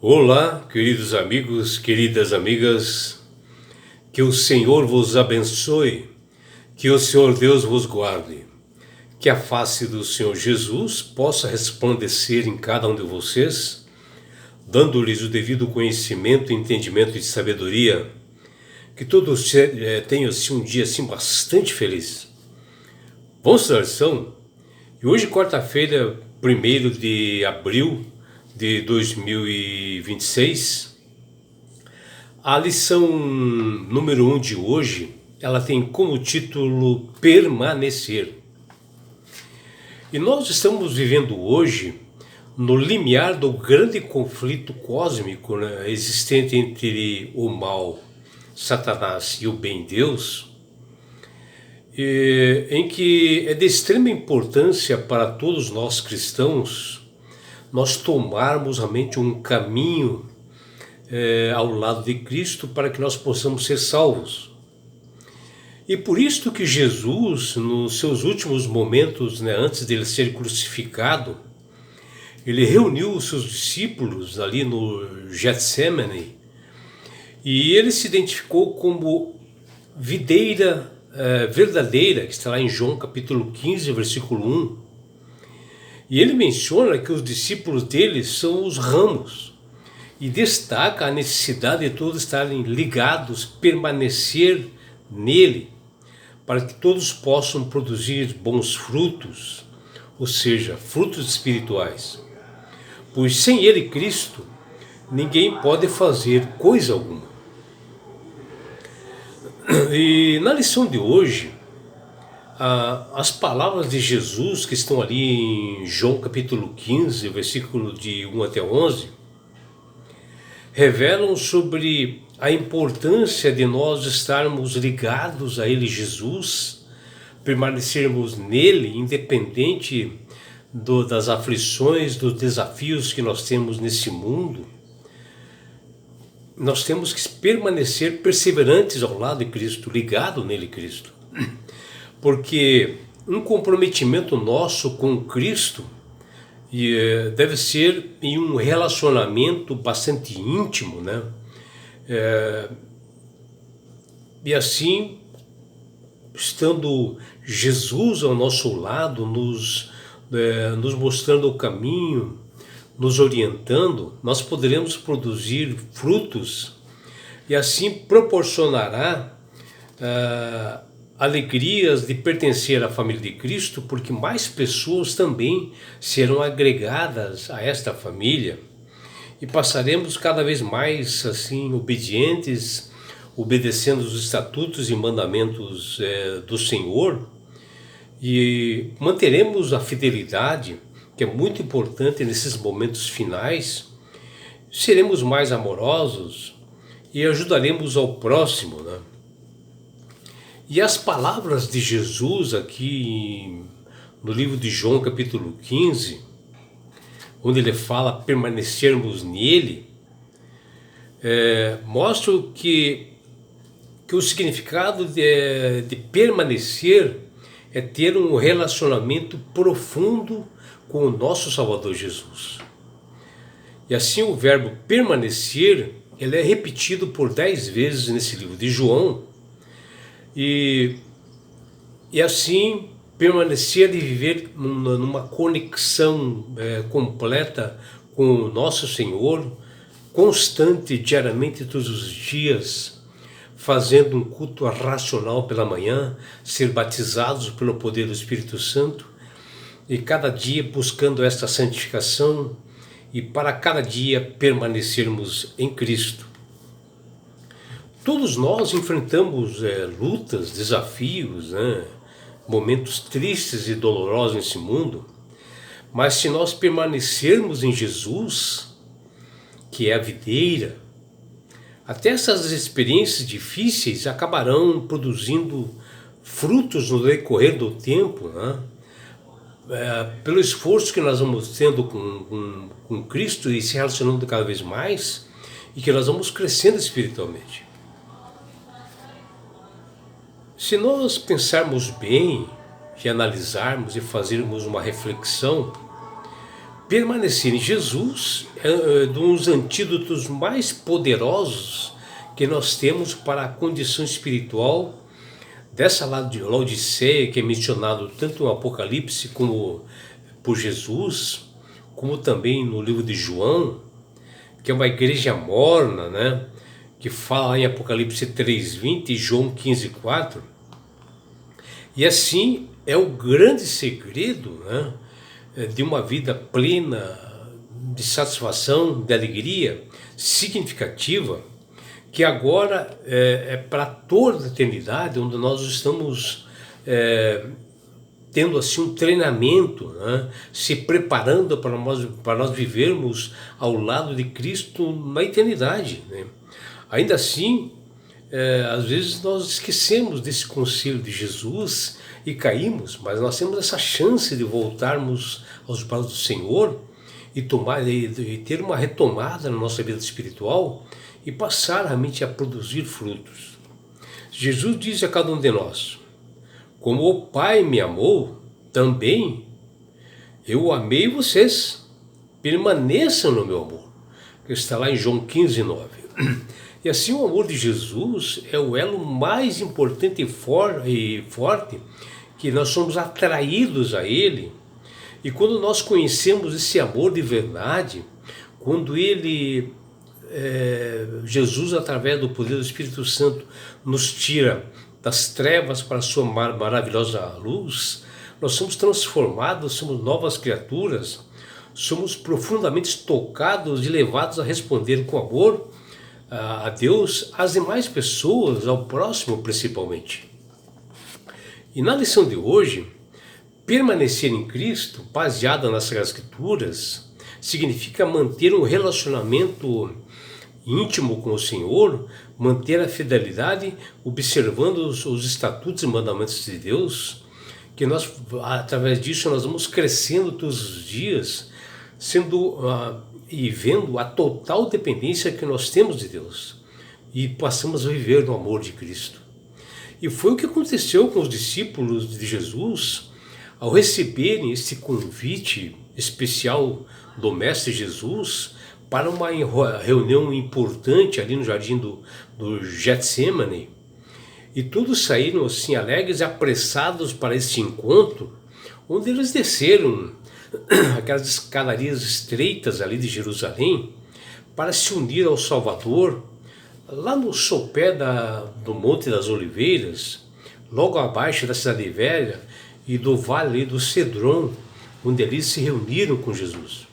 Olá, queridos amigos, queridas amigas, que o Senhor vos abençoe, que o Senhor Deus vos guarde, que a face do Senhor Jesus possa resplandecer em cada um de vocês, dando-lhes o devido conhecimento, entendimento e sabedoria, que todos tenham assim, um dia assim bastante feliz. Vamos à lição? E hoje, quarta-feira, 1º de abril de 2026, a lição número 1 de hoje, ela tem como título Permanecer. E nós estamos vivendo hoje no limiar do grande conflito cósmico, né, existente entre o mal, Satanás, e o bem, Deus, em que é de extrema importância para todos nós cristãos nós tomarmos realmente um caminho ao lado de Cristo para que nós possamos ser salvos. E por isso que Jesus, nos seus últimos momentos, né, antes de ele ser crucificado, ele reuniu os seus discípulos ali no Getsemane e ele se identificou como videira verdadeira, que está lá em João capítulo 15, versículo 1. E ele menciona que os discípulos dele são os ramos e destaca a necessidade de todos estarem ligados, permanecer nele, para que todos possam produzir bons frutos, ou seja, frutos espirituais. Pois sem ele, Cristo, ninguém pode fazer coisa alguma. E na lição de hoje, as palavras de Jesus que estão ali em João capítulo 15, versículo de 1 até 11, revelam sobre a importância de nós estarmos ligados a Ele, Jesus, permanecermos nele, independente das aflições, dos desafios que nós temos nesse mundo. Nós temos que permanecer perseverantes ao lado de Cristo, ligado nele, Cristo. Porque um comprometimento nosso com Cristo deve ser em um relacionamento bastante íntimo, né? E assim, estando Jesus ao nosso lado, nos mostrando o caminho, nos orientando, nós poderemos produzir frutos e assim proporcionará alegrias de pertencer à família de Cristo, porque mais pessoas também serão agregadas a esta família e passaremos cada vez mais assim obedientes, obedecendo os estatutos e mandamentos do Senhor, e manteremos a fidelidade, que é muito importante nesses momentos finais. Seremos mais amorosos e ajudaremos ao próximo, né? E as palavras de Jesus aqui no livro de João capítulo 15, onde ele fala permanecermos nele, mostram que o significado de permanecer é ter um relacionamento profundo com o nosso Salvador Jesus. E assim o verbo permanecer, ele é repetido por 10 vezes nesse livro de João, e assim permanecer e viver numa conexão completa com o nosso Senhor, constante, diariamente, todos os dias, fazendo um culto racional pela manhã, ser batizados pelo poder do Espírito Santo, e cada dia buscando esta santificação, e para cada dia permanecermos em Cristo. Todos nós enfrentamos lutas, desafios, né? Momentos tristes e dolorosos nesse mundo, mas se nós permanecermos em Jesus, que é a videira, até essas experiências difíceis acabarão produzindo frutos no decorrer do tempo, né? Pelo esforço que nós vamos tendo com Cristo e se relacionando cada vez mais, e que nós vamos crescendo espiritualmente. Se nós pensarmos bem, e analisarmos e fazermos uma reflexão, permanecer em Jesus é um dos antídotos mais poderosos que nós temos para a condição espiritual dessa Laodiceia, que é mencionado tanto no Apocalipse como por Jesus, como também no livro de João, que é uma igreja morna, né? Que fala em Apocalipse 3:20 e João 15:4. E assim é o grande segredo, né, de uma vida plena, de satisfação, de alegria significativa, que agora é para toda a eternidade, onde nós estamos tendo assim um treinamento, né, se preparando para nós vivermos ao lado de Cristo na eternidade, né? Ainda assim, às vezes nós esquecemos desse conselho de Jesus e caímos, mas nós temos essa chance de voltarmos aos braços do Senhor e ter uma retomada na nossa vida espiritual e passar realmente a produzir frutos. Jesus diz a cada um de nós: como o Pai me amou, também eu amei vocês, permaneçam no meu amor, que está lá em João 15:9. E assim o amor de Jesus é o elo mais importante e forte, que nós somos atraídos a Ele. E quando nós conhecemos esse amor de verdade, quando Jesus, através do poder do Espírito Santo, nos tira das trevas para a sua maravilhosa luz, nós somos transformados, somos novas criaturas, somos profundamente tocados e levados a responder com amor a Deus, às demais pessoas, ao próximo principalmente. E na lição de hoje, permanecer em Cristo, baseado nas Escrituras, significa manter um relacionamento íntimo com o Senhor, manter a fidelidade, observando os estatutos e mandamentos de Deus, que nós, através disso, nós vamos crescendo todos os dias, e vendo a total dependência que nós temos de Deus, e passamos a viver no amor de Cristo. E foi o que aconteceu com os discípulos de Jesus, ao receberem esse convite especial do Mestre Jesus para uma reunião importante ali no jardim do Getsemane. E todos saíram assim alegres e apressados para esse encontro, onde eles desceram aquelas escadarias estreitas ali de Jerusalém para se unir ao Salvador, lá no sopé do Monte das Oliveiras, logo abaixo da Cidade Velha e do Vale do Cedron, onde eles se reuniram com Jesus.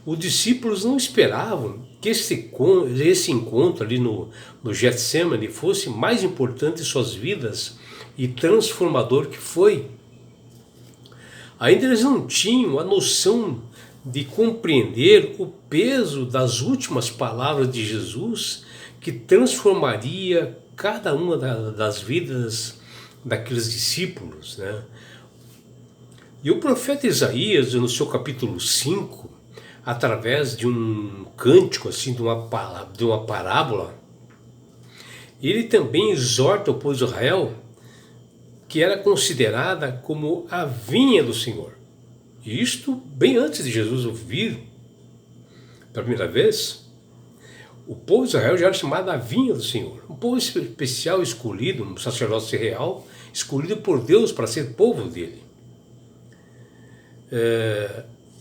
Os discípulos não esperavam que esse encontro ali no Getsemane fosse mais importante em suas vidas e transformador que foi. Ainda eles não tinham a noção de compreender o peso das últimas palavras de Jesus, que transformaria cada uma das vidas daqueles discípulos, né? E o profeta Isaías, no seu capítulo 5, através de um cântico, assim, de uma parábola, ele também exorta o povo de Israel, que era considerada como a vinha do Senhor. E isto bem antes de Jesus vir pela primeira vez. O povo de Israel já era chamado a vinha do Senhor, um povo especial, escolhido, um sacerdócio real, escolhido por Deus para ser povo dele.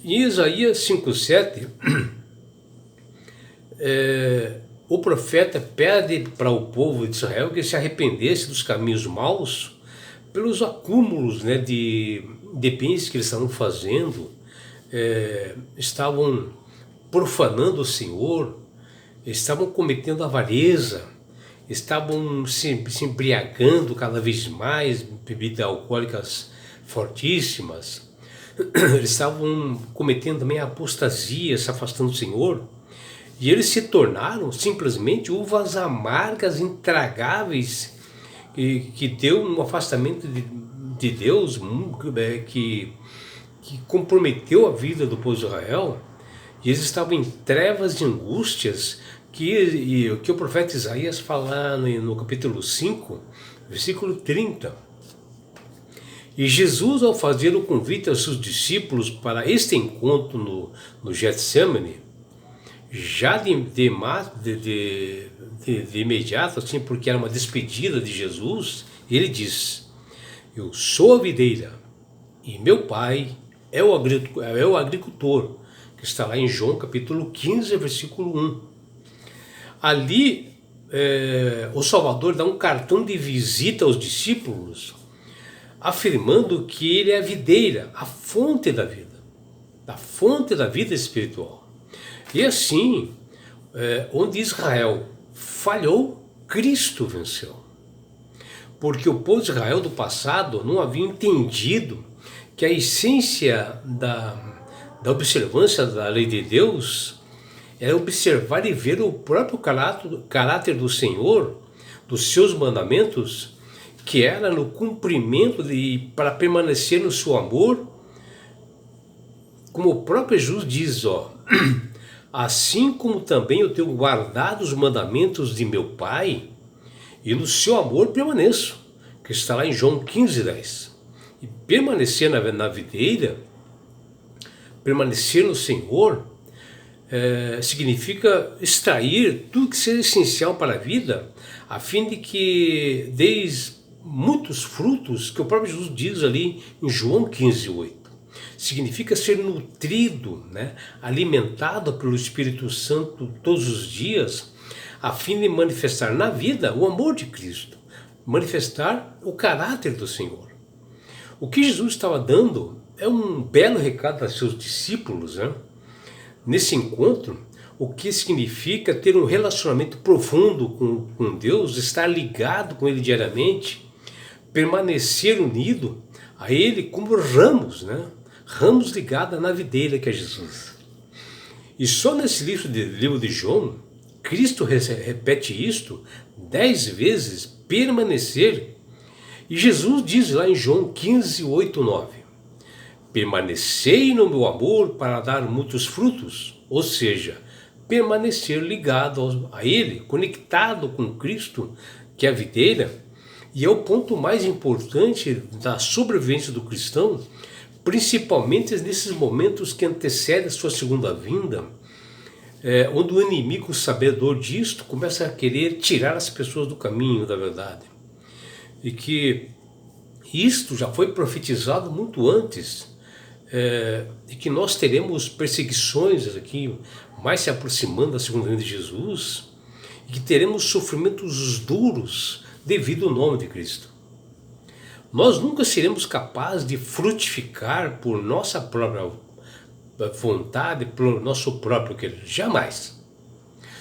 Em Isaías 5:7, o profeta pede para o povo de Israel que se arrependesse dos caminhos maus, pelos acúmulos, né, de bens que eles estavam fazendo, estavam profanando o Senhor, estavam cometendo avareza, estavam se embriagando cada vez mais, bebidas alcoólicas fortíssimas, eles estavam cometendo também a apostasia, se afastando do Senhor, e eles se tornaram simplesmente uvas amargas, intragáveis, que deu um afastamento de Deus, que comprometeu a vida do povo de Israel, e eles estavam em trevas de angústias, que o profeta Isaías fala no capítulo 5, versículo 30. E Jesus, ao fazer o convite aos seus discípulos para este encontro no Getsemane, já de imediato, assim, porque era uma despedida de Jesus, ele diz: eu sou a videira e meu pai é o agricultor, que está lá em João capítulo 15, versículo 1. Ali, o Salvador dá um cartão de visita aos discípulos, afirmando que ele é a videira, a fonte da vida espiritual. E assim, onde Israel falhou, Cristo venceu. Porque o povo de Israel do passado não havia entendido que a essência da observância da lei de Deus era observar e ver o próprio caráter do Senhor, dos seus mandamentos, que era no cumprimento para permanecer no seu amor, como o próprio Jesus diz, assim como também eu tenho guardado os mandamentos de meu Pai, e no seu amor permaneço, que está lá em João 15, 10. E permanecer na videira, permanecer no Senhor, significa extrair tudo que seja essencial para a vida, a fim de que deis muitos frutos, que o próprio Jesus diz ali em João 15, 8. Significa ser nutrido, alimentado pelo Espírito Santo todos os dias, a fim de manifestar na vida o amor de Cristo, manifestar o caráter do Senhor. O que Jesus estava dando é um belo recado a seus discípulos, nesse encontro, o que significa ter um relacionamento profundo com Deus, estar ligado com Ele diariamente, permanecer unido a Ele como ramos, ramos ligados na videira que é Jesus. E só nesse livro de João, Cristo repete isto 10 vezes, permanecer. E Jesus diz lá em João 15, 8, 9, permanecei no meu amor para dar muitos frutos, ou seja, permanecer ligado a Ele, conectado com Cristo, que é a videira, e é o ponto mais importante da sobrevivência do cristão, principalmente nesses momentos que antecedem a sua segunda vinda, onde o inimigo sabedor disto começa a querer tirar as pessoas do caminho da verdade. E que isto já foi profetizado muito antes, e que nós teremos perseguições aqui, mais se aproximando da segunda vinda de Jesus, e que teremos sofrimentos duros devido ao nome de Cristo. Nós nunca seremos capazes de frutificar por nossa própria vontade, pelo nosso próprio querer. Jamais.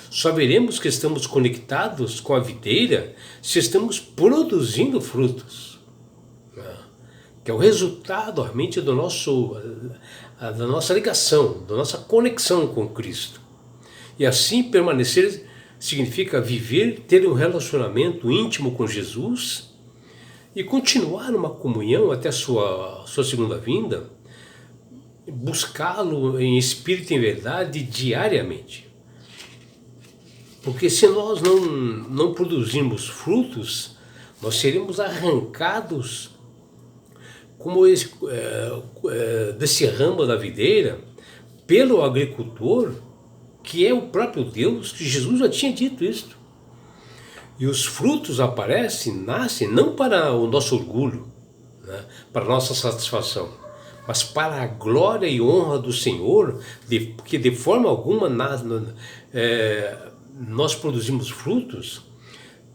Só veremos que estamos conectados com a videira se estamos produzindo frutos, que é o resultado realmente da nossa ligação, da nossa conexão com Cristo. E assim permanecer significa viver, ter um relacionamento íntimo com Jesus e continuar uma comunhão até a sua segunda vinda, buscá-lo em espírito e em verdade diariamente. Porque se nós não produzirmos frutos, nós seremos arrancados como desse ramo da videira pelo agricultor, que é o próprio Deus, que Jesus já tinha dito isso. E os frutos nascem não para o nosso orgulho, para a nossa satisfação, mas para a glória e honra do Senhor, porque de forma alguma nós produzimos frutos,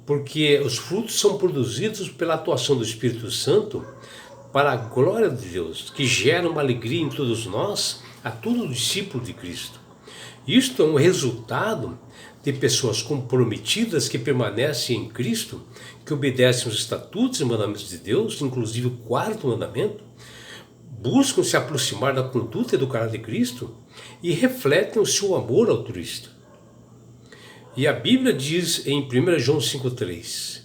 porque os frutos são produzidos pela atuação do Espírito Santo para a glória de Deus, que gera uma alegria em todos nós, a todo discípulo de Cristo. Isto é um resultado de pessoas comprometidas que permanecem em Cristo, que obedecem os estatutos e mandamentos de Deus, inclusive o quarto mandamento, buscam se aproximar da conduta e do caráter de Cristo e refletem o seu amor ao Cristo. E a Bíblia diz em 1 João 5,3,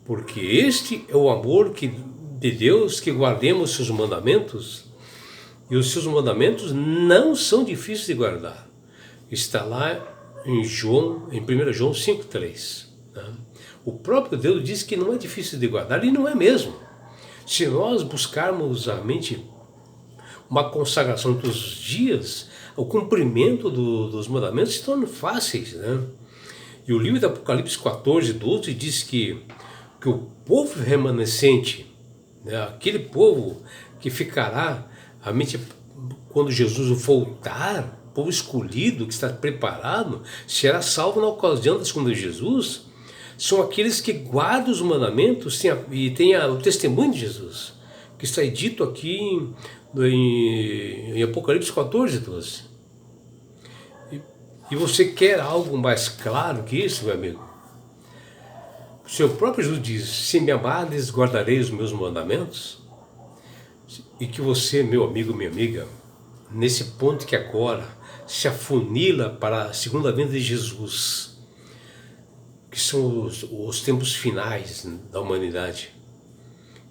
porque este é o amor de Deus, que guardemos os seus mandamentos, e os seus mandamentos não são difíceis de guardar. Está lá em 1 João 5,3. O próprio Deus diz que não é difícil de guardar, e não é mesmo. Se nós buscarmos realmente uma consagração todos os dias, o cumprimento dos mandamentos se torna fáceis, né? E o livro do Apocalipse 14, 12 diz que o povo remanescente, né, aquele povo que ficará realmente quando Jesus voltar, o povo escolhido que está preparado, será salvo na ocasião da segunda de Jesus, são aqueles que guardam os mandamentos e têm o testemunho de Jesus, que está dito aqui em Apocalipse 14, 12. E você quer algo mais claro que isso, meu amigo? O seu próprio Jesus diz: se me amares, guardarei os meus mandamentos. E que você, meu amigo, minha amiga, nesse ponto que agora se afunila para a segunda vinda de Jesus, que são os tempos finais da humanidade,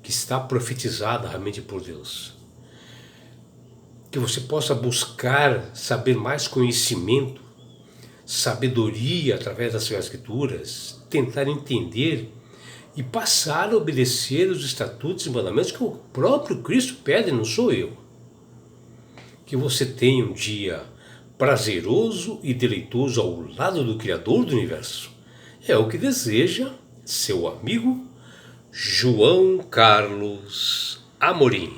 que está profetizada realmente por Deus. Que você possa buscar saber mais conhecimento, sabedoria através das Escrituras, tentar entender e passar a obedecer os estatutos e mandamentos que o próprio Cristo pede, não sou eu. Que você tenha um dia prazeroso e deleitoso ao lado do Criador do Universo. É o que deseja seu amigo João Carlos Amorim.